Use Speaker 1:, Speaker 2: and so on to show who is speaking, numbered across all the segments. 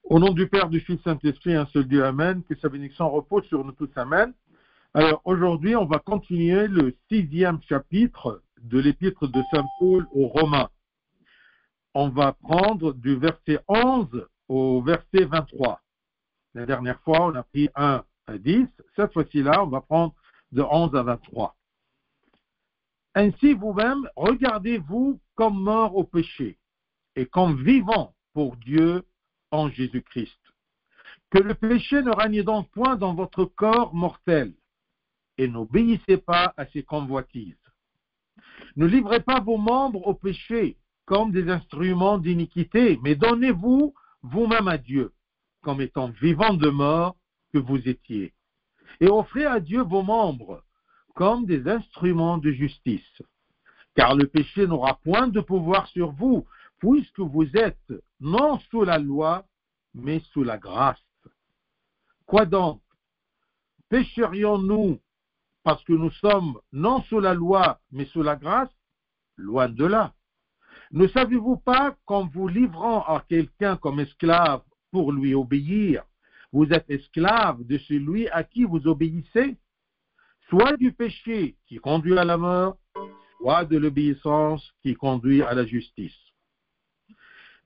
Speaker 1: Au nom du Père, du Fils, Saint-Esprit, un seul Dieu, Amen. Que sa bénédiction repose sur nous tous, Amen. Alors aujourd'hui, on va continuer le 6e chapitre de l'épître de Saint Paul aux Romains. On va prendre du verset 11 au verset 23. La dernière fois, on a pris 1 à 10. Cette fois-ci-là, on va prendre de 11 à 23. Ainsi, vous-même, regardez-vous comme morts au péché et comme vivants pour Dieu en Jésus-Christ. Que le péché ne règne donc point dans votre corps mortel et n'obéissez pas à ses convoitises. Ne livrez pas vos membres au péché comme des instruments d'iniquité, mais donnez-vous vous-même à Dieu comme étant vivants de mort que vous étiez. Et offrez à Dieu vos membres comme des instruments de justice. Car le péché n'aura point de pouvoir sur vous, puisque vous êtes non sous la loi, mais sous la grâce. Quoi donc? Pécherions-nous parce que nous sommes non sous la loi, mais sous la grâce? Loin de là. Ne savez-vous pas qu'en vous livrant à quelqu'un comme esclave pour lui obéir, vous êtes esclave de celui à qui vous obéissez, soit du péché qui conduit à la mort, soit de l'obéissance qui conduit à la justice.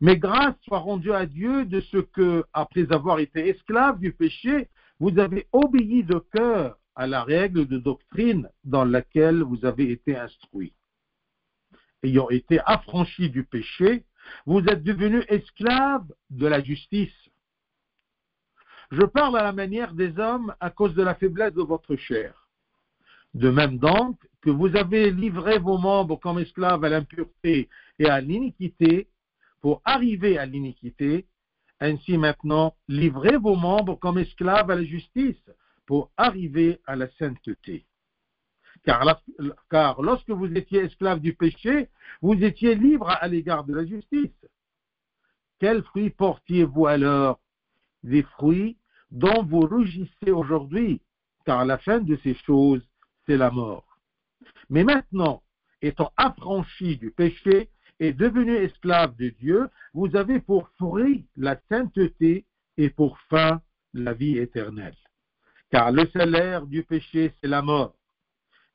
Speaker 1: Mais grâce soit rendue à Dieu de ce que, après avoir été esclave du péché, vous avez obéi de cœur à la règle de doctrine dans laquelle vous avez été instruits. Ayant été affranchis du péché, vous êtes devenus esclaves de la justice. Je parle à la manière des hommes à cause de la faiblesse de votre chair. De même donc que vous avez livré vos membres comme esclaves à l'impureté et à l'iniquité pour arriver à l'iniquité, ainsi maintenant livrez vos membres comme esclaves à la justice pour arriver à la sainteté. Car lorsque vous étiez esclaves du péché, vous étiez libres à l'égard de la justice. Quels fruits portiez-vous alors? Des fruits dont vous rougissez aujourd'hui, car la fin de ces choses, c'est la mort. Mais maintenant, étant affranchis du péché et devenus esclaves de Dieu, vous avez pour fruit la sainteté et pour fin la vie éternelle. Car le salaire du péché, c'est la mort.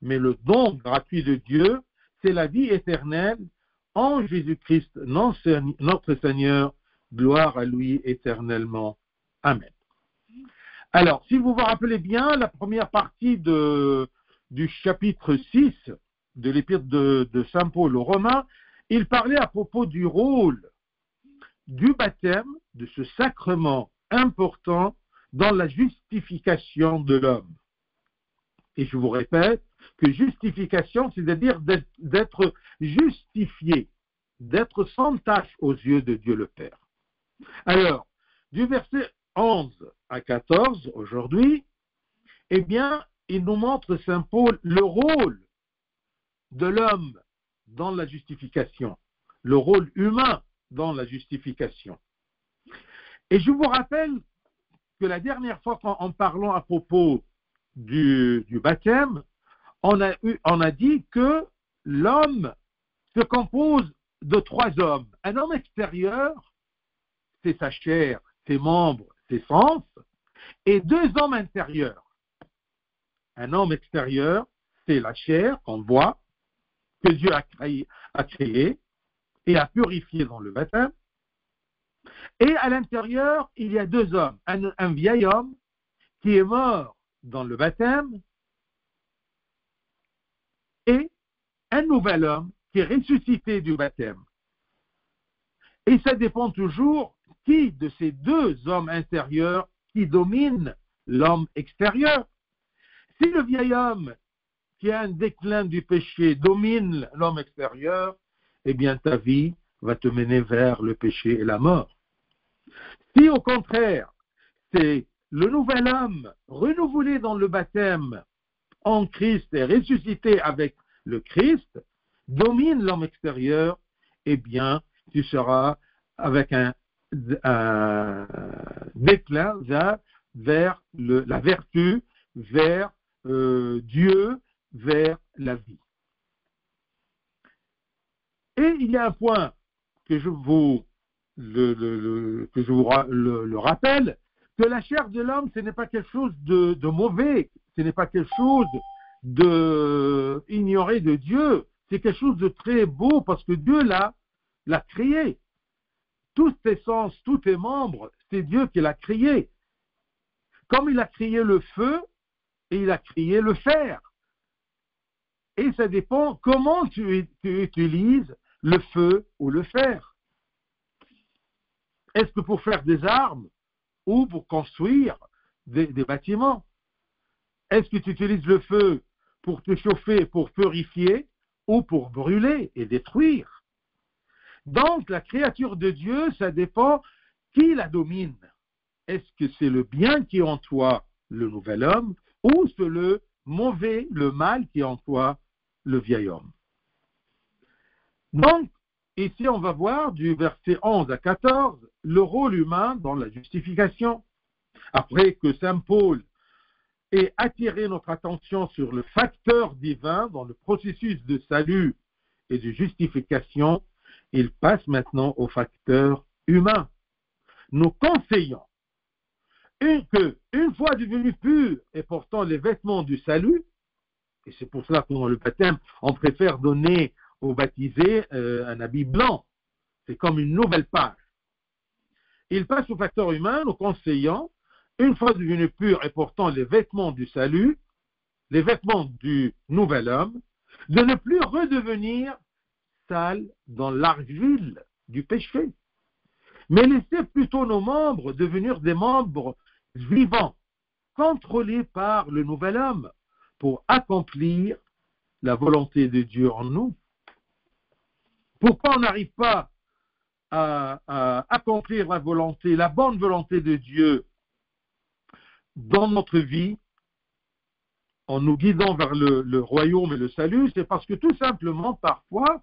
Speaker 1: Mais le don gratuit de Dieu, c'est la vie éternelle en Jésus-Christ, notre Seigneur. Gloire à lui éternellement. Amen. Alors, si vous vous rappelez bien, la première partie du chapitre 6 de l'épître de Saint Paul aux Romains, il parlait à propos du rôle du baptême, de ce sacrement important dans la justification de l'homme. Et je vous répète que justification, c'est-à-dire d'être justifié, d'être sans tache aux yeux de Dieu le Père. Alors, du verset 11 à 14, aujourd'hui, eh bien, il nous montre, Saint Paul, le rôle de l'homme dans la justification, le rôle humain dans la justification. Et je vous rappelle que la dernière fois, en parlant à propos du baptême, on a dit que l'homme se compose de 3 hommes. Un homme extérieur, c'est sa chair, ses membres, ses sens, et 2 hommes intérieurs. Un homme extérieur, c'est la chair qu'on voit, que Dieu a créé et a purifié dans le baptême. Et à l'intérieur, il y a 2 hommes. Un vieil homme qui est mort dans le baptême et un nouvel homme qui est ressuscité du baptême. Et ça dépend toujours qui de ces 2 hommes intérieurs qui domine l'homme extérieur. Si le vieil homme qui a un déclin du péché domine l'homme extérieur, eh bien ta vie va te mener vers le péché et la mort. Si au contraire, c'est le nouvel homme renouvelé dans le baptême en Christ et ressuscité avec le Christ, domine l'homme extérieur, eh bien tu seras avec un déclin vers la vertu, vers Dieu, vers la vie. Et il y a un point que je vous que je vous le rappelle, que la chair de l'homme, ce n'est pas quelque chose de mauvais, ce n'est pas quelque chose de ignoré de Dieu, c'est quelque chose de très beau parce que Dieu l'a créé. Tous tes sens, tous tes membres, c'est Dieu qui l'a créé. Comme il a créé le feu et il a créé le fer. Et ça dépend comment tu utilises le feu ou le fer. Est-ce que pour faire des armes ou pour construire des bâtiments? Est-ce que tu utilises le feu pour te chauffer, pour purifier ou pour brûler et détruire? Donc, la créature de Dieu, ça dépend qui la domine. Est-ce que c'est le bien qui est en toi, le nouvel homme, ou c'est le mauvais, le mal qui est en toi, le vieil homme? Donc, ici, on va voir du verset 11 à 14 le rôle humain dans la justification. Après que Saint Paul ait attiré notre attention sur le facteur divin dans le processus de salut et de justification, il passe maintenant au facteur humain. Nous conseillons que, une fois devenu pur et portant les vêtements du salut, et c'est pour cela que dans le baptême, on préfère donner aux baptisés un habit blanc. C'est comme une nouvelle page. Il passe au facteur humain, nous conseillons, une fois devenu pur et portant les vêtements du salut, les vêtements du nouvel homme, de ne plus redevenir sale dans l'argile du péché, mais laisser plutôt nos membres devenir des membres vivants, contrôlés par le nouvel homme, pour accomplir la volonté de Dieu en nous. Pourquoi on n'arrive pas à accomplir la volonté, la bonne volonté de Dieu dans notre vie, en nous guidant vers le royaume et le salut? C'est parce que tout simplement, parfois,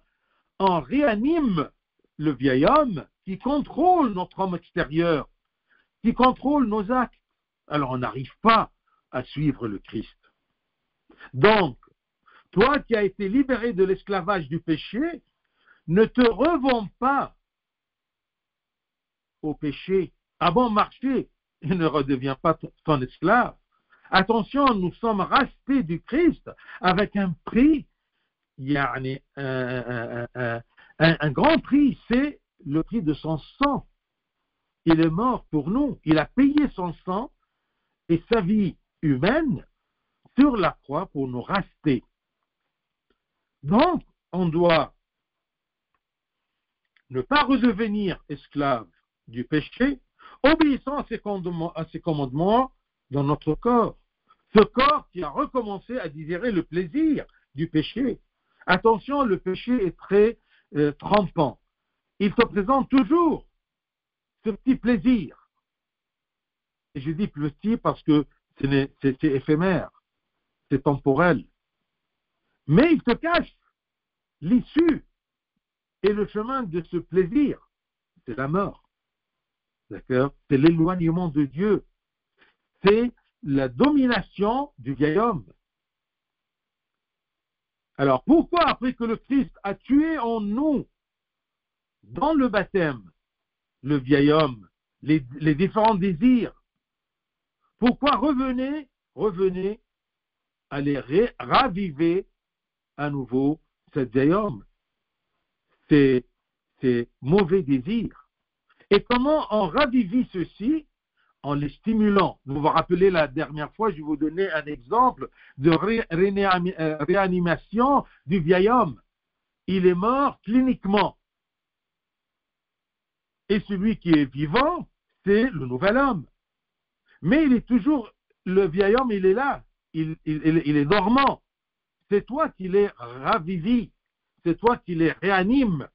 Speaker 1: on réanime le vieil homme qui contrôle notre homme extérieur, qui contrôle nos actes. Alors on n'arrive pas à suivre le Christ. Donc, toi qui as été libéré de l'esclavage du péché, ne te revends pas au péché à bon marché et ne redeviens pas ton esclave. Attention, nous sommes rachetés du Christ avec un prix, un grand prix, c'est le prix de son sang. Il est mort pour nous, il a payé son sang et sa vie humaine sur la croix pour nous racheter. Donc, on doit ne pas redevenir esclave du péché, obéissant à ses commandements dans notre corps. Ce corps qui a recommencé à désirer le plaisir du péché. Attention, le péché est très trompant. Il te présente toujours ce petit plaisir. Et je dis petit parce que c'est éphémère, c'est temporel. Mais il te cache l'issue et le chemin de ce plaisir, c'est la mort. D'accord? C'est l'éloignement de Dieu. C'est la domination du vieil homme. Alors, pourquoi, après que le Christ a tué en nous, dans le baptême, le vieil homme, les différents désirs, pourquoi revenez à les raviver à nouveau ce vieil homme, ces mauvais désirs? Et comment on ravivit ceci? En les stimulant. Vous vous rappelez la dernière fois, je vais vous donner un exemple de réanimation du vieil homme. Il est mort cliniquement. Et celui qui est vivant, c'est le nouvel homme. Mais il est toujours, le vieil homme, il est là. Il est dormant. C'est toi qui les ravivis. C'est toi qui les réanimes.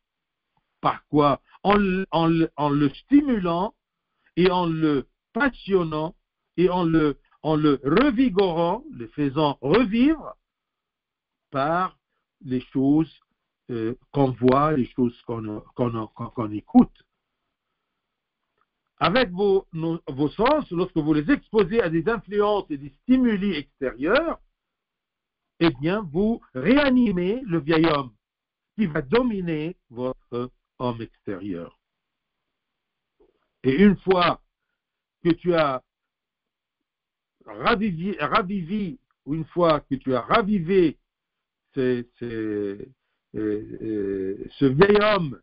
Speaker 1: Par quoi? En le stimulant et en le passionnant et en le revigorant, le faisant revivre par les choses qu'on voit, les choses qu'on écoute. Avec vos sens, lorsque vous les exposez à des influences et des stimuli extérieurs, eh bien, vous réanimez le vieil homme qui va dominer votre homme extérieur. Et une fois que tu as ravivé, ou une fois que tu as ravivé ce vieil homme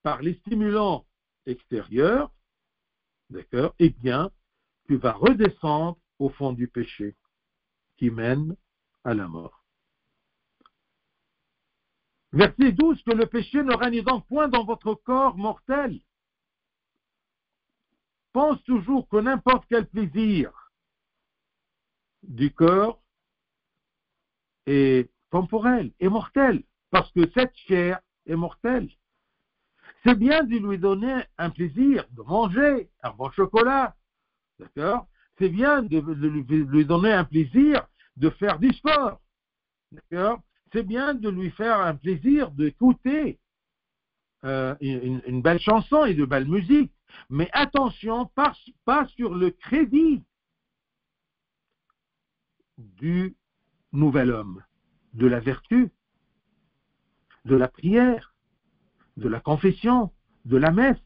Speaker 1: par les stimulants extérieurs, d'accord, eh bien, tu vas redescendre au fond du péché qui mène à la mort. Verset 12, que le péché ne règne donc point dans votre corps mortel. Pense toujours que n'importe quel plaisir du corps est temporel, est mortel, parce que cette chair est mortelle. C'est bien de lui donner un plaisir de manger un bon chocolat, d'accord? C'est bien de lui donner un plaisir de faire du sport, d'accord? C'est bien de lui faire un plaisir d'écouter une belle chanson et de belle musique. Mais attention, pas sur le crédit du nouvel homme, de la vertu, de la prière, de la confession, de la messe.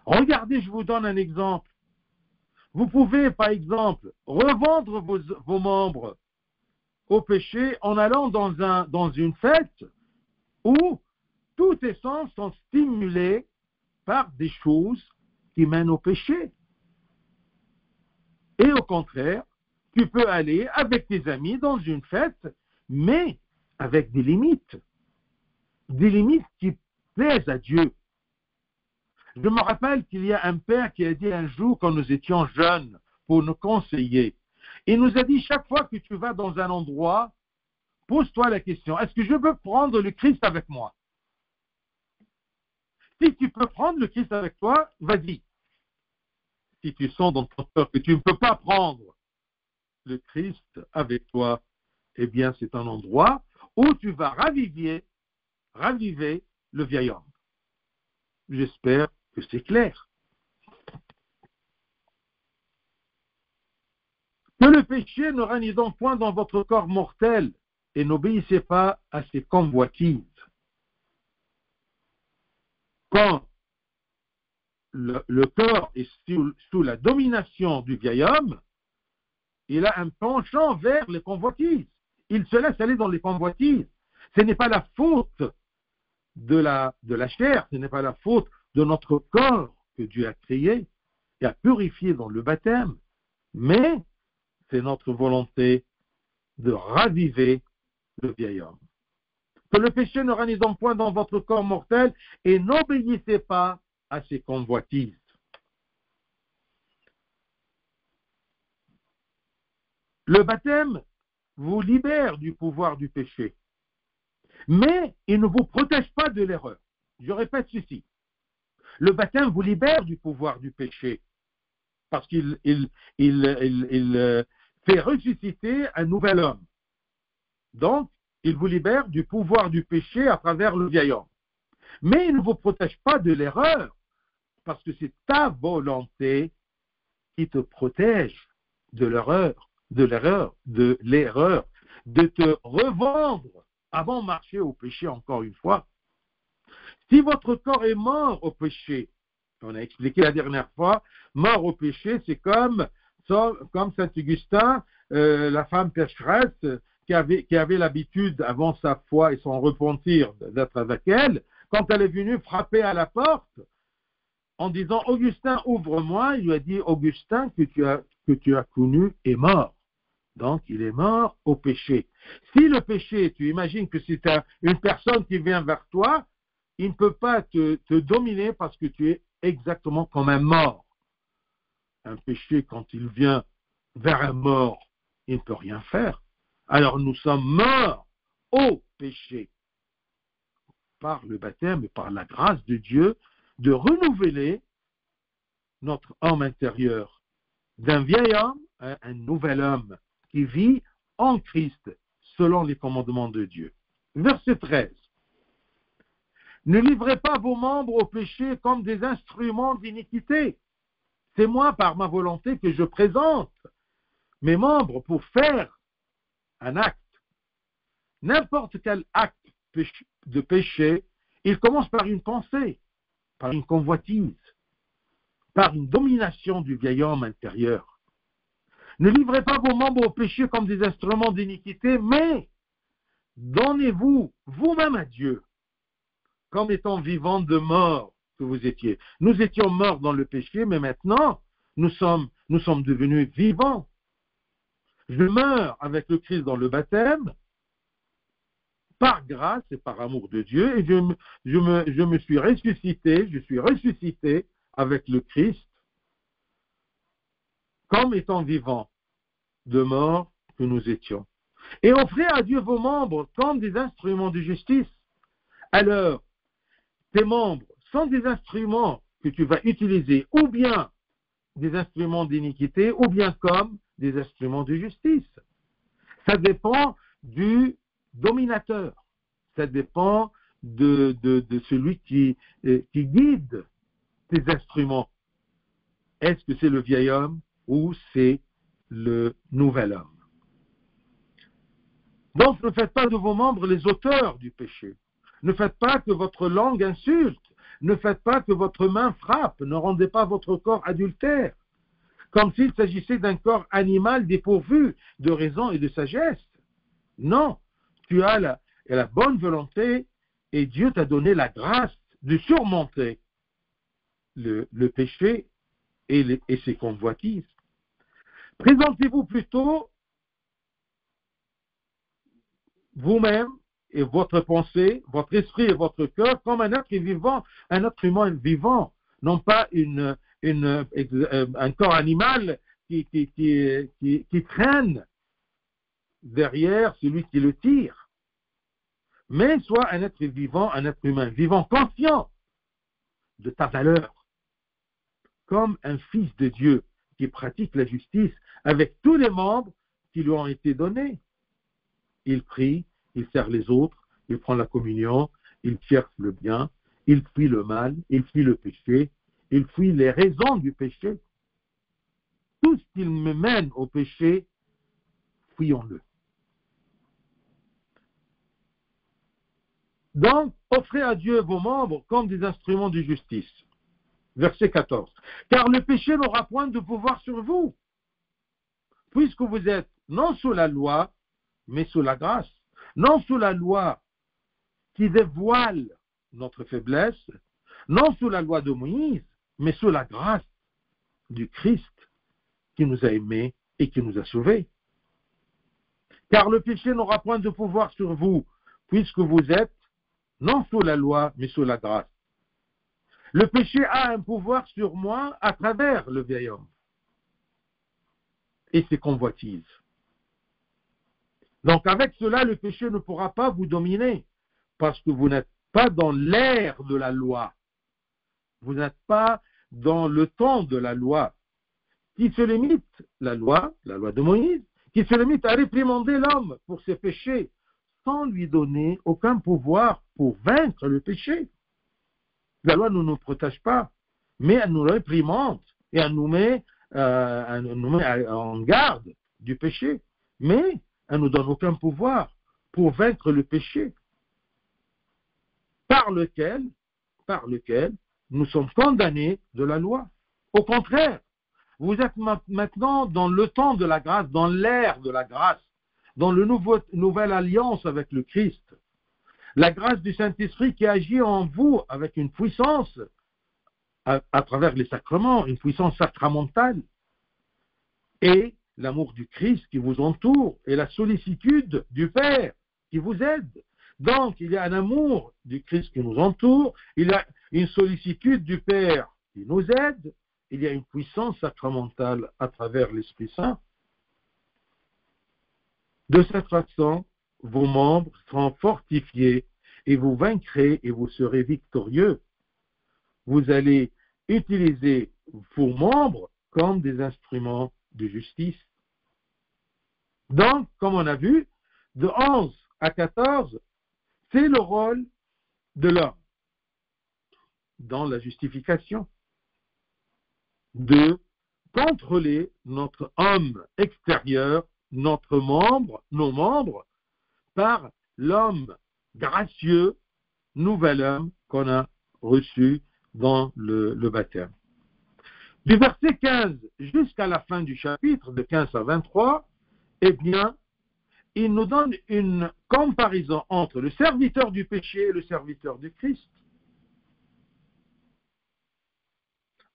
Speaker 1: Regardez, je vous donne un exemple. Vous pouvez, par exemple, revendre vos membres au péché en allant dans une fête où tous tes sens sont stimulés par des choses qui mènent au péché. Et au contraire, tu peux aller avec tes amis dans une fête, mais avec des limites qui plaisent à Dieu. Je me rappelle qu'il y a un père qui a dit un jour, quand nous étions jeunes, pour nous conseiller, il nous a dit, chaque fois que tu vas dans un endroit, pose-toi la question, est-ce que je peux prendre le Christ avec moi? Si tu peux prendre le Christ avec toi, vas-y. Si tu sens dans ton cœur que tu ne peux pas prendre le Christ avec toi, eh bien c'est un endroit où tu vas raviver le vieil homme. J'espère que c'est clair. Que le péché ne règne donc point dans votre corps mortel et n'obéissez pas à ses convoitises. Quand le corps est sous la domination du vieil homme, il a un penchant vers les convoitises. Il se laisse aller dans les convoitises. Ce n'est pas la faute de la chair, ce n'est pas la faute de notre corps que Dieu a créé et a purifié dans le baptême, mais c'est notre volonté de raviver le vieil homme. Que le péché ne règne donc point dans votre corps mortel et n'obéissez pas à ses convoitises. Le baptême vous libère du pouvoir du péché, mais il ne vous protège pas de l'erreur. Je répète ceci. Le baptême vous libère du pouvoir du péché, parce qu'il fait ressusciter un nouvel homme. Donc, il vous libère du pouvoir du péché à travers le vieil homme. Mais il ne vous protège pas de l'erreur, parce que c'est ta volonté qui te protège de l'erreur, de te revendre avant de marcher au péché encore une fois. Si votre corps est mort au péché, on a expliqué la dernière fois, mort au péché, c'est comme Saint-Augustin, la femme pécheresse qui avait l'habitude, avant sa foi et son repentir, d'être avec elle, quand elle est venue frapper à la porte, en disant « Augustin, ouvre-moi », il lui a dit « Augustin, que tu as connu est mort ». Donc, il est mort au péché. Si le péché, tu imagines que c'est une personne qui vient vers toi, il ne peut pas te dominer parce que tu es exactement comme un mort. Un péché, quand il vient vers un mort, il ne peut rien faire. Alors, nous sommes morts au péché par le baptême et par la grâce de Dieu de renouveler notre homme intérieur d'un vieil homme à un nouvel homme qui vit en Christ selon les commandements de Dieu. Verset 13. Ne livrez pas vos membres au péché comme des instruments d'iniquité. C'est moi, par ma volonté, que je présente mes membres pour faire un acte. N'importe quel acte de péché, il commence par une pensée, par une convoitise. par une domination du vieil homme intérieur. Ne livrez pas vos membres au péché comme des instruments d'iniquité, mais donnez-vous vous-même à Dieu, comme étant vivants de mort que vous étiez. Nous étions morts dans le péché, mais maintenant, nous sommes devenus vivants. Je meurs avec le Christ dans le baptême, par grâce et par amour de Dieu, et je me suis ressuscité avec le Christ, comme étant vivant de mort que nous étions. Et offrez à Dieu vos membres comme des instruments de justice. Alors, tes membres sont des instruments que tu vas utiliser, ou bien des instruments d'iniquité, ou bien comme des instruments de justice. Ça dépend du dominateur. Ça dépend de celui qui guide tes instruments. Est-ce que c'est le vieil homme ou c'est le nouvel homme? Donc, ne faites pas de vos membres les auteurs du péché. Ne faites pas que votre langue insulte. Ne faites pas que votre main frappe. Ne rendez pas votre corps adultère, comme s'il s'agissait d'un corps animal dépourvu de raison et de sagesse. Non, tu as la bonne volonté et Dieu t'a donné la grâce de surmonter le péché et ses convoitises. Présentez-vous plutôt vous-même et votre pensée, votre esprit et votre cœur comme un être vivant, un être humain vivant, non pas un corps animal qui traîne derrière celui qui le tire, mais soit un être vivant, un être humain vivant, conscient de ta valeur, comme un fils de Dieu qui pratique la justice avec tous les membres qui lui ont été donnés. Il prie, il sert les autres, il prend la communion, il cherche le bien, il fuit le mal, il fuit le péché, il fuit les raisons du péché. Tout ce qui me mène au péché, fuyons-le. Donc, offrez à Dieu vos membres comme des instruments de justice. Verset 14. Car le péché n'aura point de pouvoir sur vous, puisque vous êtes non sous la loi, mais sous la grâce. Non sous la loi qui dévoile notre faiblesse, non sous la loi de Moïse, mais sous la grâce du Christ qui nous a aimés et qui nous a sauvés. Car le péché n'aura point de pouvoir sur vous, puisque vous êtes non sous la loi, mais sous la grâce. Le péché a un pouvoir sur moi à travers le vieil homme et ses convoitises. Donc avec cela, le péché ne pourra pas vous dominer, parce que vous n'êtes pas dans l'ère de la loi. Vous n'êtes pas dans le temps de la loi, qui se limite, la loi de Moïse, qui se limite à réprimander l'homme pour ses péchés, sans lui donner aucun pouvoir pour vaincre le péché. La loi ne nous protège pas, mais elle nous réprimande et elle nous met en garde du péché. Mais elle ne nous donne aucun pouvoir pour vaincre le péché, par lequel nous sommes condamnés de la loi. Au contraire, vous êtes maintenant dans le temps de la grâce, dans l'ère de la grâce, dans la nouvelle alliance avec le Christ. La grâce du Saint-Esprit qui agit en vous avec une puissance à travers les sacrements, une puissance sacramentale, et l'amour du Christ qui vous entoure, et la sollicitude du Père qui vous aide. Donc, il y a un amour du Christ qui nous entoure, il y a une sollicitude du Père qui nous aide, il y a une puissance sacramentale à travers l'Esprit Saint. De cette façon, vos membres seront fortifiés et vous vaincrez et vous serez victorieux. Vous allez utiliser vos membres comme des instruments de justice. Donc, comme on a vu, de 11 à 14, c'est le rôle de l'homme dans la justification, de contrôler notre homme extérieur, nos membres, par l'homme gracieux, nouvel homme qu'on a reçu dans le baptême. Du verset 15 jusqu'à la fin du chapitre, de 15 à 23, eh bien, il nous donne une comparaison entre le serviteur du péché et le serviteur du Christ.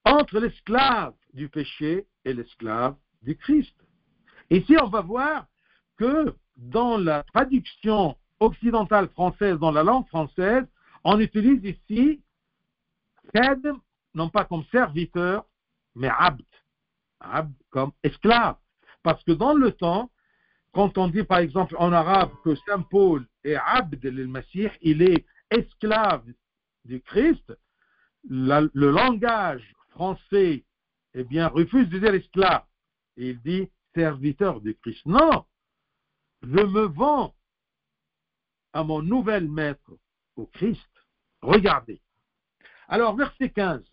Speaker 1: Entre l'esclave du péché et l'esclave du Christ. Ici, on va voir que dans la traduction occidentale française, dans la langue française, on utilise ici khadm, non pas comme serviteur, mais abd. Abd comme esclave. Parce que dans le temps, quand on dit par exemple en arabe que Saint Paul est abd al-Masih, il est esclave du Christ, le langage français, eh bien, refuse de dire esclave. Et il dit serviteur du Christ. Non, je me vends à mon nouvel maître, au Christ. Regardez. Alors, verset 15.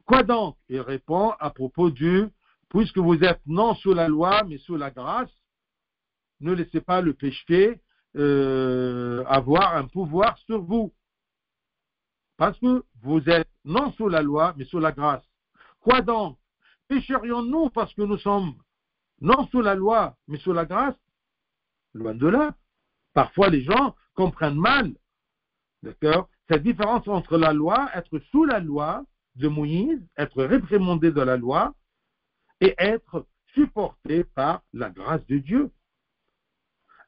Speaker 1: Quoi donc? Il répond à propos du, puisque vous êtes non sous la loi, mais sous la grâce, ne laissez pas le péché avoir un pouvoir sur vous. Parce que vous êtes non sous la loi, mais sous la grâce. Quoi donc? Pécherions-nous parce que nous sommes non sous la loi, mais sous la grâce? Loin de là. Parfois, les gens comprennent mal, d'accord, cette différence entre la loi, être sous la loi de Moïse, être réprimandé de la loi, et être supporté par la grâce de Dieu.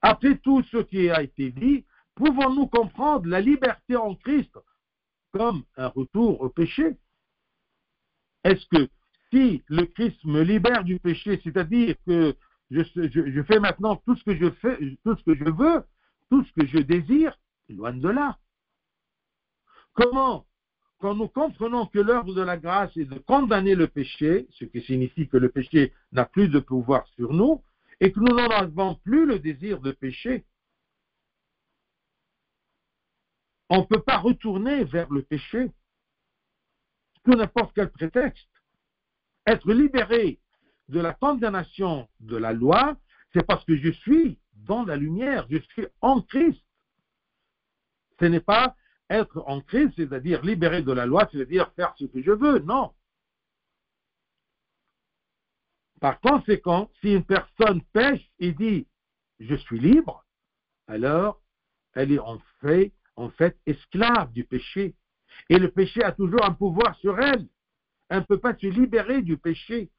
Speaker 1: Après tout ce qui a été dit, pouvons-nous comprendre la liberté en Christ comme un retour au péché? Est-ce que si le Christ me libère du péché, c'est-à-dire que je fais maintenant tout ce que je fais, tout ce que je veux, tout ce que je désire, loin de là. Comment? Quand nous comprenons que l'œuvre de la grâce est de condamner le péché, ce qui signifie que le péché n'a plus de pouvoir sur nous, et que nous n'en avons plus le désir de pécher, on ne peut pas retourner vers le péché sous n'importe quel prétexte. Être libéré de la condamnation de la loi, c'est parce que je suis dans la lumière, je suis en Christ. Ce n'est pas être en Christ, c'est-à-dire libéré de la loi, c'est-à-dire faire ce que je veux, non. Par conséquent, si une personne pêche et dit « je suis libre », alors elle est en fait esclave du péché. Et le péché a toujours un pouvoir sur elle. Elle ne peut pas se libérer du péché.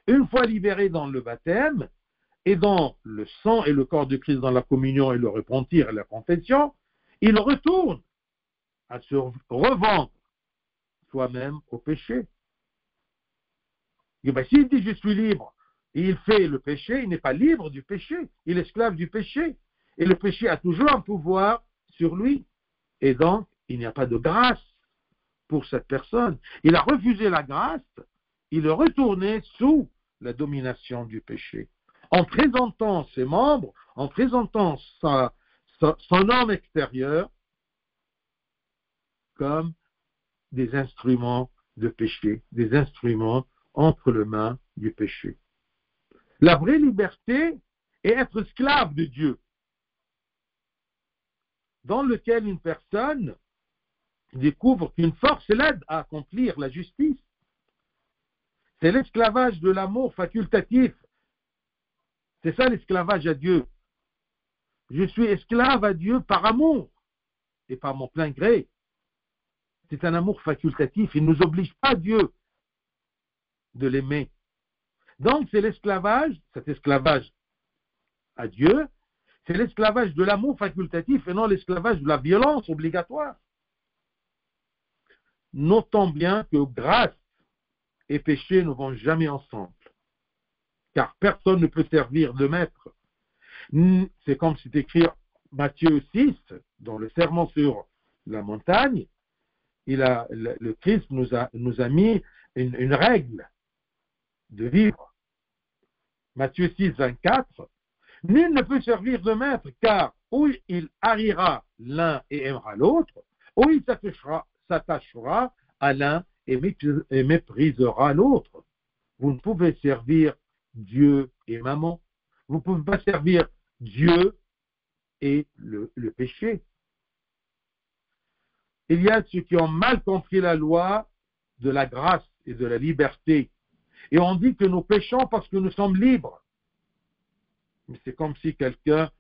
Speaker 1: Une fois libérée dans le baptême, et dans le sang et le corps de Christ, dans la communion et le repentir et la confession, il retourne à se revendre soi-même au péché. Et bien, s'il dit je suis libre, et il fait le péché, il n'est pas libre du péché, il est esclave du péché. Et le péché a toujours un pouvoir sur lui. Et donc, il n'y a pas de grâce pour cette personne. Il a refusé la grâce, il est retourné sous la domination du péché. En présentant ses membres, en présentant son homme extérieur comme des instruments de péché, des instruments entre les mains du péché. La vraie liberté est être esclave de Dieu, dans lequel une personne découvre qu'une force l'aide à accomplir la justice. C'est l'esclavage de l'amour facultatif. C'est ça l'esclavage à Dieu. Je suis esclave à Dieu par amour et par mon plein gré. C'est un amour facultatif. Il ne nous oblige pas, Dieu, de l'aimer. Donc c'est l'esclavage, cet esclavage à Dieu, c'est l'esclavage de l'amour facultatif et non l'esclavage de la violence obligatoire. Notons bien que grâce et péché ne vont jamais ensemble, car personne ne peut servir de maître. C'est comme c'est écrit Matthieu 6, dans le sermon sur la montagne, le Christ nous a mis une règle de vivre. Matthieu 6, 24, nul ne peut servir de maître, car ou il haïra l'un et aimera l'autre, ou il s'attachera à l'un et méprisera l'autre. Vous ne pouvez servir Dieu et maman. Vous ne pouvez pas servir Dieu et le péché. Il y a ceux qui ont mal compris la loi de la grâce et de la liberté. Et on dit que nous péchons parce que nous sommes libres. Mais c'est comme si quelqu'un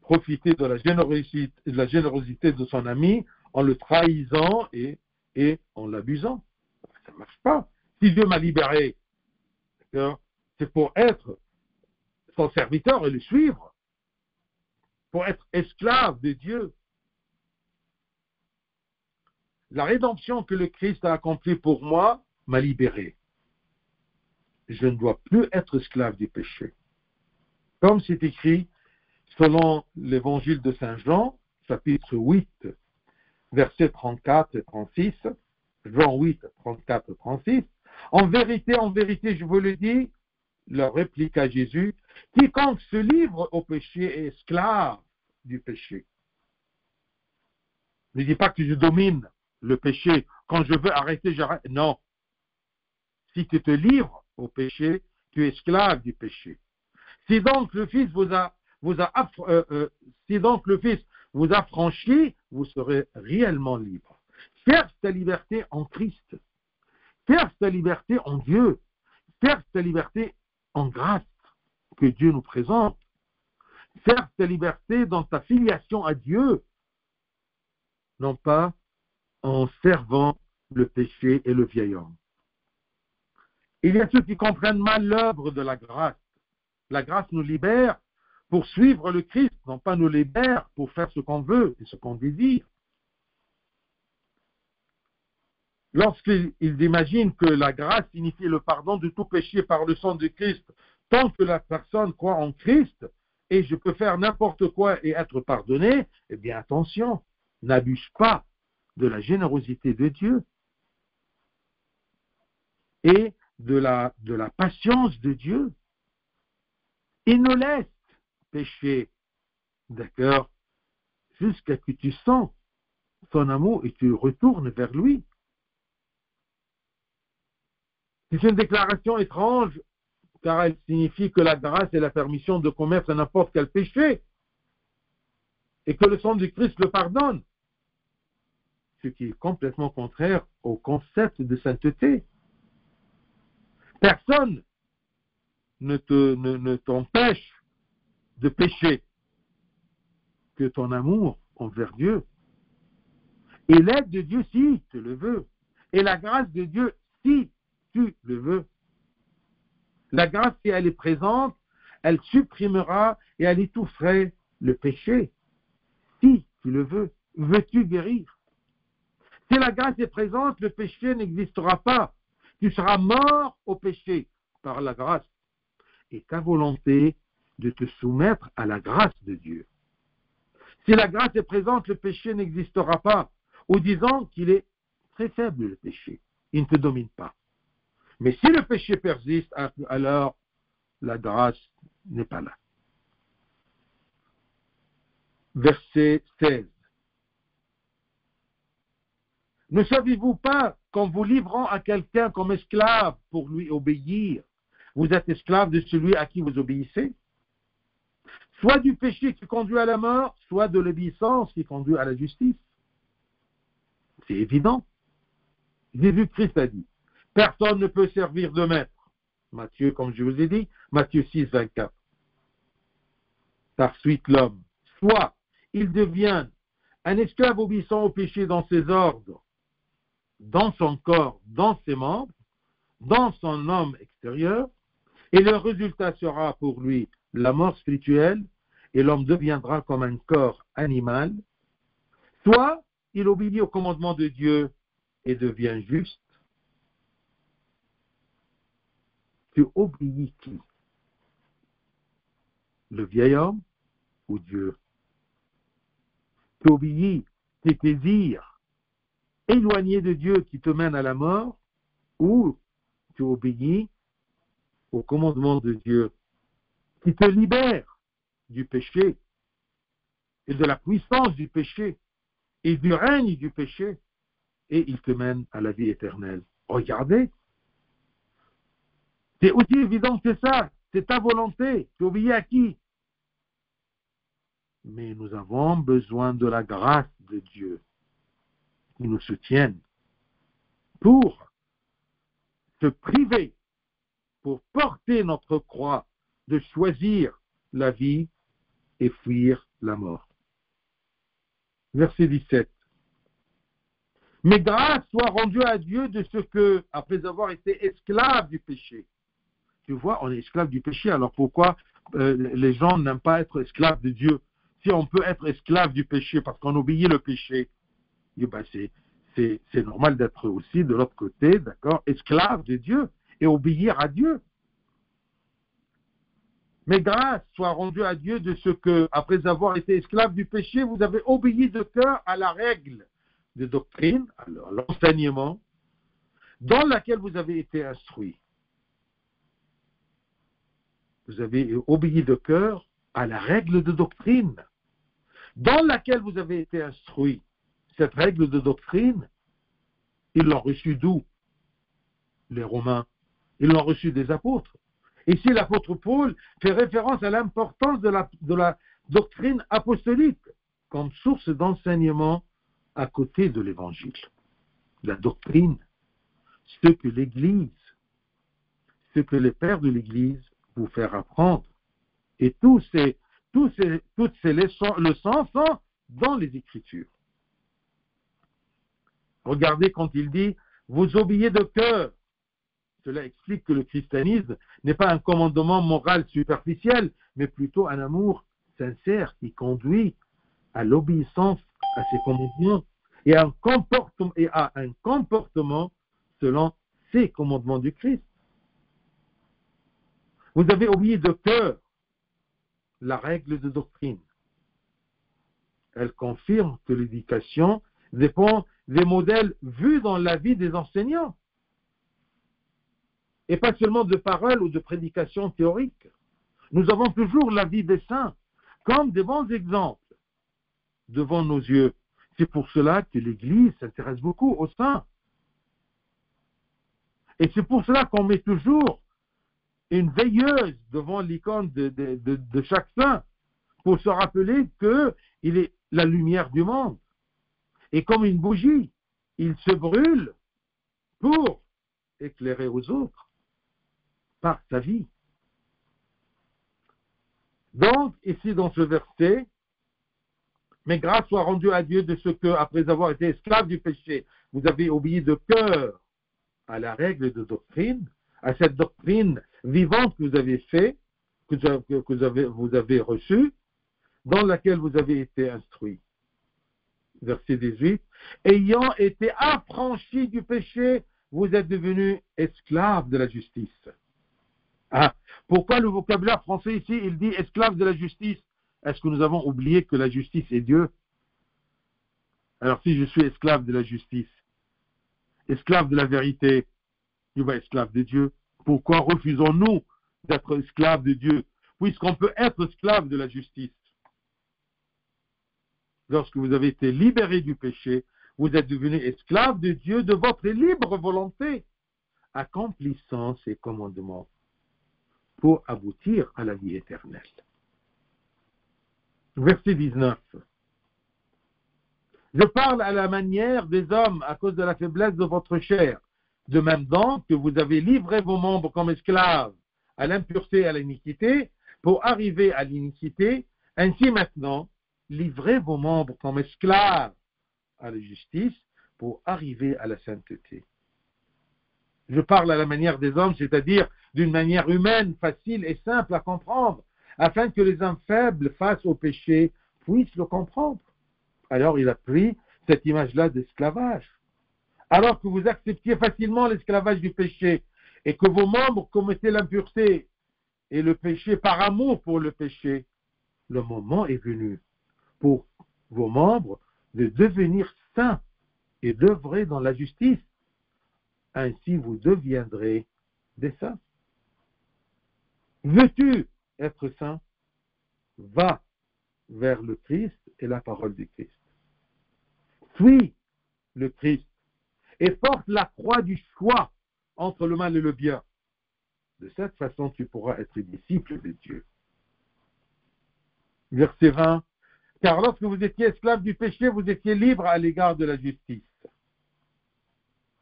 Speaker 1: profitait de la générosité de son ami en le trahissant et en l'abusant. Ça ne marche pas. Si Dieu m'a libéré, c'est pour être son serviteur et le suivre, pour être esclave de Dieu. La rédemption que le Christ a accomplie pour moi m'a libéré. Je ne dois plus être esclave du péché. Comme c'est écrit selon l'évangile de Saint Jean, chapitre 8, versets 34 et 36, Jean 8, 34 et 36, en vérité, je vous le dis, leur répliqua Jésus, quiconque se livre au péché est esclave du péché. Ne dis pas que je domine le péché. Quand je veux arrêter, j'arrête. Non. Si tu te livres au péché, tu es esclave du péché. Si donc le Fils vous a franchi, vous serez réellement libre. Cherche ta liberté en Christ. Cherche ta liberté en Dieu. Cherche ta liberté en grâce que Dieu nous présente. Cherche ta liberté dans ta filiation à Dieu, non pas en servant le péché et le vieil homme. Il y a ceux qui comprennent mal l'œuvre de la grâce. La grâce nous libère pour suivre le Christ, non pas nous libère pour faire ce qu'on veut et ce qu'on désire. Lorsqu'ils imaginent que la grâce signifie le pardon de tout péché par le sang de Christ, tant que la personne croit en Christ, et je peux faire n'importe quoi et être pardonné, eh bien attention, n'abuse pas de la générosité de Dieu et de la patience de Dieu. Il nous laisse pécher, d'accord, jusqu'à ce que tu sens son amour et tu retournes vers lui. C'est une déclaration étrange, car elle signifie que la grâce est la permission de commettre n'importe quel péché et que le sang du Christ le pardonne, ce qui est complètement contraire au concept de sainteté. Personne ne t'empêche de pécher que ton amour envers Dieu et l'aide de Dieu si tu le veux et la grâce de Dieu si tu le veux. La grâce, si elle est présente, elle supprimera et elle étoufferait le péché si tu le veux. Veux-tu guérir? Si la grâce est présente, le péché n'existera pas. Tu seras mort au péché par la grâce et ta volonté de te soumettre à la grâce de Dieu. Si la grâce est présente, le péché n'existera pas. Ou disons qu'il est très faible, le péché. Il ne te domine pas. Mais si le péché persiste, alors la grâce n'est pas là. Verset 16. Ne savez-vous pas qu'en vous livrant à quelqu'un comme esclave pour lui obéir, vous êtes esclave de celui à qui vous obéissez? Soit du péché qui conduit à la mort, soit de l'obéissance qui conduit à la justice. C'est évident. Jésus-Christ a dit, personne ne peut servir de maître. Matthieu, comme je vous ai dit, Matthieu 6, 24. Par suite, l'homme, soit il devient un esclave obéissant au péché dans ses ordres, dans son corps, dans ses membres, dans son homme extérieur, et le résultat sera pour lui la mort spirituelle, et l'homme deviendra comme un corps animal, soit il obéit au commandement de Dieu et devient juste. Tu obéis qui? Le vieil homme ou Dieu? Tu obéis tes désirs éloignés de Dieu qui te mènent à la mort, ou tu obéis au commandement de Dieu qui te libère du péché et de la puissance du péché et du règne du péché, et il te mène à la vie éternelle. Regardez, c'est aussi évident que ça, c'est ta volonté, tu obéis à qui? Mais nous avons besoin de la grâce de Dieu qui nous soutienne pour se priver pour porter notre croix, de choisir la vie et fuir la mort. Verset 17. Mais grâce soit rendue à Dieu de ce que, après avoir été esclave du péché, tu vois, on est esclave du péché, alors pourquoi les gens n'aiment pas être esclaves de Dieu? Si on peut être esclave du péché parce qu'on obéit le péché, eh ben c'est normal d'être aussi de l'autre côté, d'accord, esclave de Dieu et obéir à Dieu. Mais grâce soit rendue à Dieu de ce que, après avoir été esclave du péché, vous avez obéi de cœur à la règle de doctrine, à l'enseignement, dans laquelle vous avez été instruit. Vous avez obéi de cœur à la règle de doctrine, dans laquelle vous avez été instruit. Cette règle de doctrine, ils l'ont reçue d'où? Les Romains. Ils l'ont reçue des apôtres. Ici, l'apôtre Paul fait référence à l'importance de la doctrine apostolique comme source d'enseignement à côté de l'évangile. La doctrine, ce que l'Église, ce que les pères de l'Église vous faire apprendre. Et toutes ces leçons sont dans les Écritures. Regardez quand il dit « vous obéissez de cœur ». Cela explique que le christianisme n'est pas un commandement moral superficiel, mais plutôt un amour sincère qui conduit à l'obéissance à ses commandements et à un comportement selon ces commandements du Christ. Vous avez obéi de cœur la règle de doctrine. Elle confirme que l'éducation dépend des modèles vus dans la vie des enseignants. Et pas seulement de paroles ou de prédications théoriques. Nous avons toujours la vie des saints comme des bons exemples devant nos yeux. C'est pour cela que l'Église s'intéresse beaucoup aux saints. Et c'est pour cela qu'on met toujours une veilleuse devant l'icône de chaque saint pour se rappeler qu'il est la lumière du monde. Et comme une bougie, il se brûle pour éclairer aux autres par sa vie. Donc, ici dans ce verset, mais grâce soit rendue à Dieu de ce que, après avoir été esclave du péché, vous avez obéi de cœur à la règle de doctrine, à cette doctrine vivante que vous avez fait, vous avez reçue, dans laquelle vous avez été instruit. Verset 18. Ayant été affranchis du péché, vous êtes devenus esclaves de la justice. Ah, pourquoi le vocabulaire français ici, il dit esclave de la justice? Est-ce que nous avons oublié que la justice est Dieu? Alors si je suis esclave de la justice, esclave de la vérité, je vais être esclave de Dieu. Pourquoi refusons-nous d'être esclaves de Dieu, puisqu'on peut être esclave de la justice? Lorsque vous avez été libérés du péché, vous êtes devenus esclaves de Dieu de votre libre volonté, accomplissant ses commandements pour aboutir à la vie éternelle. Verset 19. Je parle à la manière des hommes à cause de la faiblesse de votre chair. De même donc que vous avez livré vos membres comme esclaves à l'impureté et à l'iniquité pour arriver à l'iniquité, ainsi maintenant, livrez vos membres comme esclaves à la justice pour arriver à la sainteté. Je parle à la manière des hommes, c'est-à-dire d'une manière humaine, facile et simple à comprendre, afin que les hommes faibles face au péché puissent le comprendre. Alors il a pris cette image-là d'esclavage. Alors que vous acceptiez facilement l'esclavage du péché et que vos membres commettaient l'impureté et le péché par amour pour le péché, le moment est venu pour vos membres de devenir saints et d'œuvrer dans la justice. Ainsi vous deviendrez des saints. Veux-tu être saint? Va vers le Christ et la parole du Christ. Suis le Christ et porte la croix du choix entre le mal et le bien. De cette façon, tu pourras être disciple de Dieu. Verset 20. Car lorsque vous étiez esclaves du péché, vous étiez libres à l'égard de la justice.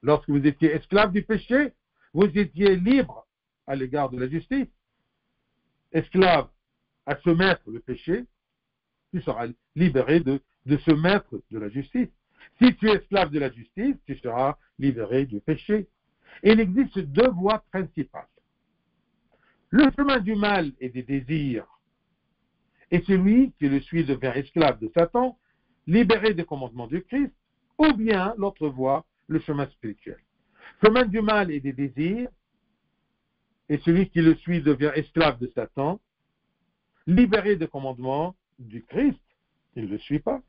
Speaker 1: Lorsque vous étiez esclaves du péché, vous étiez libre à l'égard de la justice, esclave à se mettre le péché, tu seras libéré de se mettre de la justice. Si tu es esclave de la justice, tu seras libéré du péché. Et il existe deux voies principales. Le chemin du mal et des désirs, et celui qui le suit devient esclave de Satan, libéré des commandements du Christ, ou bien l'autre voie, le chemin spirituel. Chemin du mal et des désirs, et celui qui le suit devient esclave de Satan, libéré des commandements du Christ, il ne le suit pas.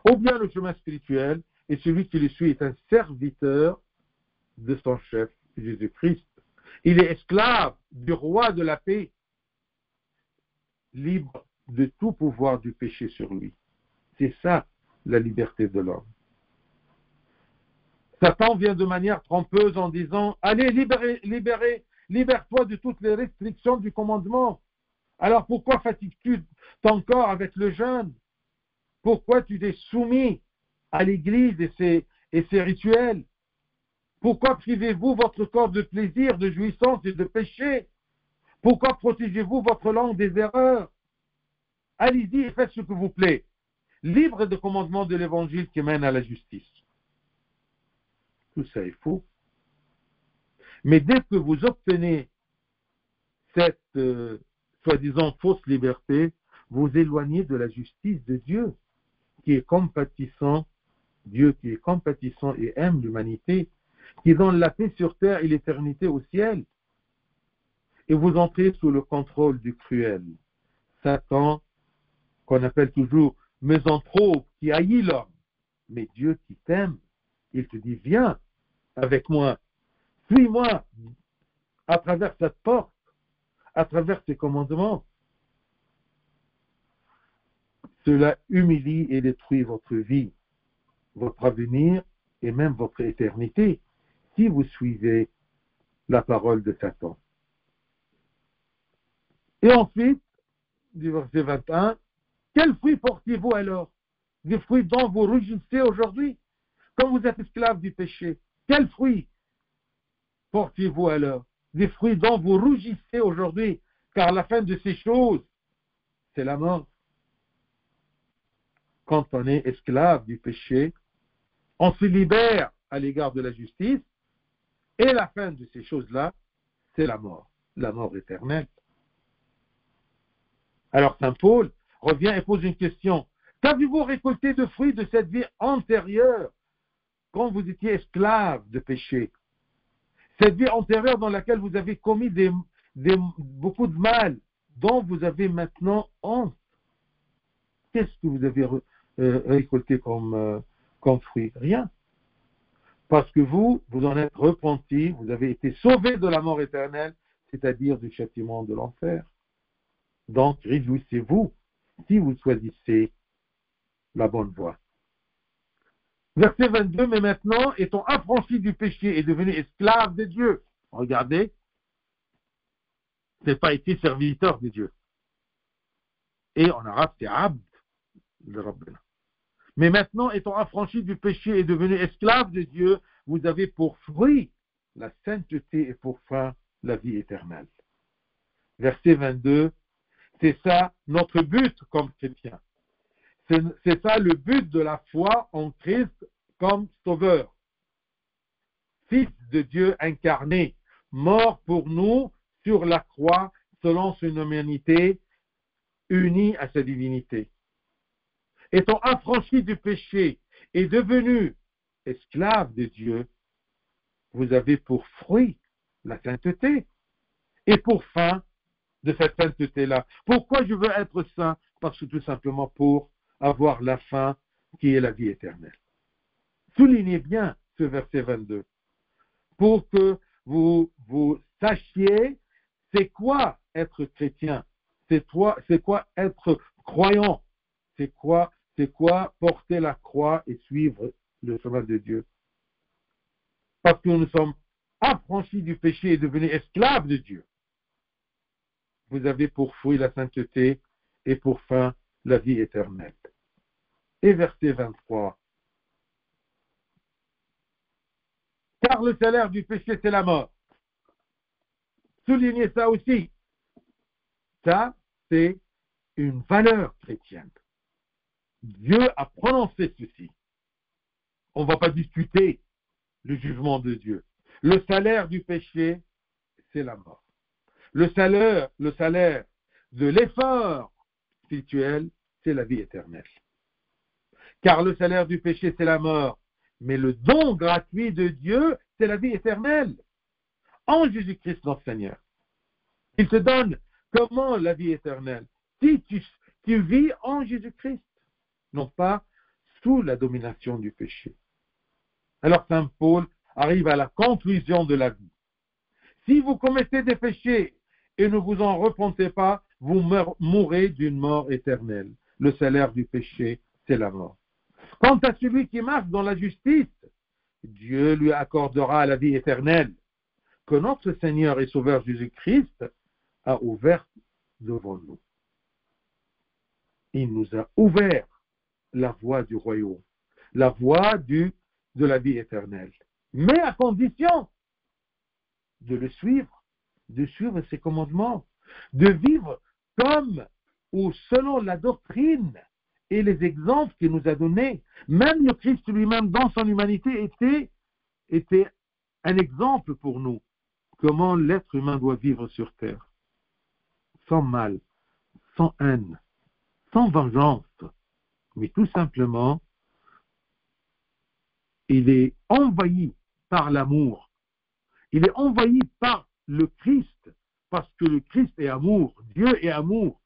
Speaker 1: Ou bien le chemin spirituel, et celui qui le suit est un serviteur de son chef, Jésus-Christ. Il est esclave du roi de la paix, libre de tout pouvoir du péché sur lui. C'est ça, la liberté de l'homme. Satan vient de manière trompeuse en disant « Allez, libère-toi de toutes les restrictions du commandement. Alors pourquoi fatigues-tu ton corps avec le jeûne? Pourquoi tu t'es soumis à l'Église et ses rituels? Pourquoi privez-vous votre corps de plaisir, de jouissance et de péché? Pourquoi protégez-vous votre langue des erreurs? Allez-y et faites ce que vous plaît, libre des commandements de l'Évangile qui mène à la justice. » Tout ça est faux. Mais dès que vous obtenez cette soi-disant fausse liberté, vous éloignez de la justice de Dieu, qui est compatissant, Dieu qui est compatissant et aime l'humanité, qui donne la paix sur terre et l'éternité au ciel. Et vous entrez sous le contrôle du cruel, Satan, qu'on appelle toujours misanthrope, qui haït l'homme. Mais Dieu qui t'aime, il te dit, viens avec moi, suis-moi à travers cette porte, à travers ces commandements. Cela humilie et détruit votre vie, votre avenir et même votre éternité, si vous suivez la parole de Satan. Et ensuite, du verset 21, quels fruits portiez-vous alors? Des fruits dont vous rougissez aujourd'hui, quand vous êtes esclave du péché. Quels fruits portiez-vous alors? Des fruits dont vous rougissez aujourd'hui, car la fin de ces choses, c'est la mort. Quand on est esclave du péché, on se libère à l'égard de la justice, et la fin de ces choses-là, c'est la mort éternelle. Alors Saint Paul revient et pose une question. Qu'avez-vous récolté de fruits de cette vie antérieure quand vous étiez esclave de péché? Cette vie antérieure dans laquelle vous avez commis beaucoup de mal, dont vous avez maintenant honte. Qu'est-ce que vous avez récolté comme fruit? Rien. Parce que vous en êtes repenti, vous avez été sauvé de la mort éternelle, c'est-à-dire du châtiment de l'enfer. Donc, réjouissez-vous si vous choisissez la bonne voie. Verset 22, mais maintenant, étant affranchi du péché et devenu esclave de Dieu. Regardez, c'est pas été serviteur de Dieu. Et en arabe, c'est abd de Rabbena. Mais maintenant, étant affranchi du péché et devenu esclave de Dieu, vous avez pour fruit la sainteté et pour fin la vie éternelle. Verset 22, c'est ça notre but comme chrétien. C'est ça le but de la foi en Christ comme sauveur. Fils de Dieu incarné, mort pour nous sur la croix selon son humanité, unie à sa divinité. Étant affranchi du péché et devenu esclave de Dieu, vous avez pour fruit la sainteté et pour fin de cette sainteté-là. Pourquoi je veux être saint? Parce que tout simplement pour avoir la fin qui est la vie éternelle. Soulignez bien ce verset 22 pour que vous sachiez c'est quoi être chrétien, c'est quoi être croyant, c'est quoi porter la croix et suivre le chemin de Dieu. Parce que nous sommes affranchis du péché et devenus esclaves de Dieu. Vous avez pour fruit la sainteté et pour fin la vie éternelle. Et verset 23. Car le salaire du péché, c'est la mort. souligner ça aussi. Ça, c'est une valeur chrétienne. Dieu a prononcé ceci. On ne va pas discuter le jugement de Dieu. Le salaire du péché, c'est la mort. Le salaire de l'effort spirituel, c'est la vie éternelle. Car le salaire du péché, c'est la mort. Mais le don gratuit de Dieu, c'est la vie éternelle. En Jésus-Christ, notre Seigneur. Il te donne comment la vie éternelle? Si tu vis en Jésus-Christ, non pas sous la domination du péché. Alors Saint Paul arrive à la conclusion de la vie. Si vous commettez des péchés et ne vous en repentez pas, vous mourrez d'une mort éternelle. Le salaire du péché, c'est la mort. Quant à celui qui marche dans la justice, Dieu lui accordera la vie éternelle, que notre Seigneur et Sauveur Jésus-Christ a ouvert devant nous. Il nous a ouvert la voie du royaume, la voie de la vie éternelle. Mais à condition de le suivre, de suivre ses commandements, de vivre comme ou selon la doctrine et les exemples qu'il nous a donnés. Même le Christ lui-même, dans son humanité, était un exemple pour nous. Comment l'être humain doit vivre sur terre. Sans mal, sans haine, sans vengeance, mais tout simplement, il est envahi par l'amour. Il est envahi par le Christ, parce que le Christ est amour, Dieu est amour.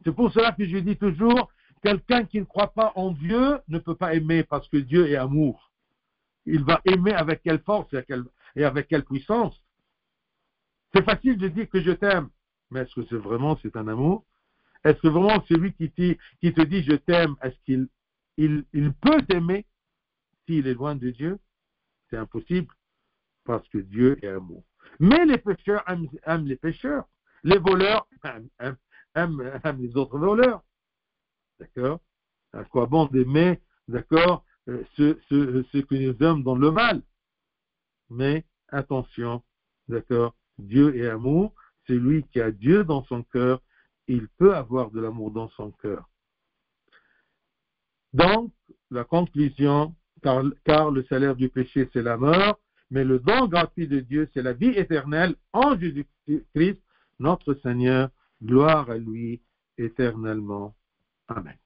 Speaker 1: C'est pour cela que je dis toujours, quelqu'un qui ne croit pas en Dieu ne peut pas aimer, parce que Dieu est amour. Il va aimer avec quelle force et avec quelle puissance. C'est facile de dire que je t'aime, mais est-ce que c'est un amour? Est-ce que vraiment celui qui te dit je t'aime, est-ce qu'il peut t'aimer s'il est loin de Dieu? C'est impossible, parce que Dieu est amour. Mais les pécheurs aiment les pécheurs. Les voleurs aiment les autres voleurs. D'accord? À quoi bon d'aimer, d'accord, ceux que nous aiment dans le mal? Mais attention, d'accord, Dieu est amour. Celui qui a Dieu dans son cœur, il peut avoir de l'amour dans son cœur. Donc, la conclusion, car le salaire du péché, c'est la mort, mais le don gratuit de Dieu, c'est la vie éternelle en Jésus-Christ, notre Seigneur. Gloire à lui éternellement. Amen.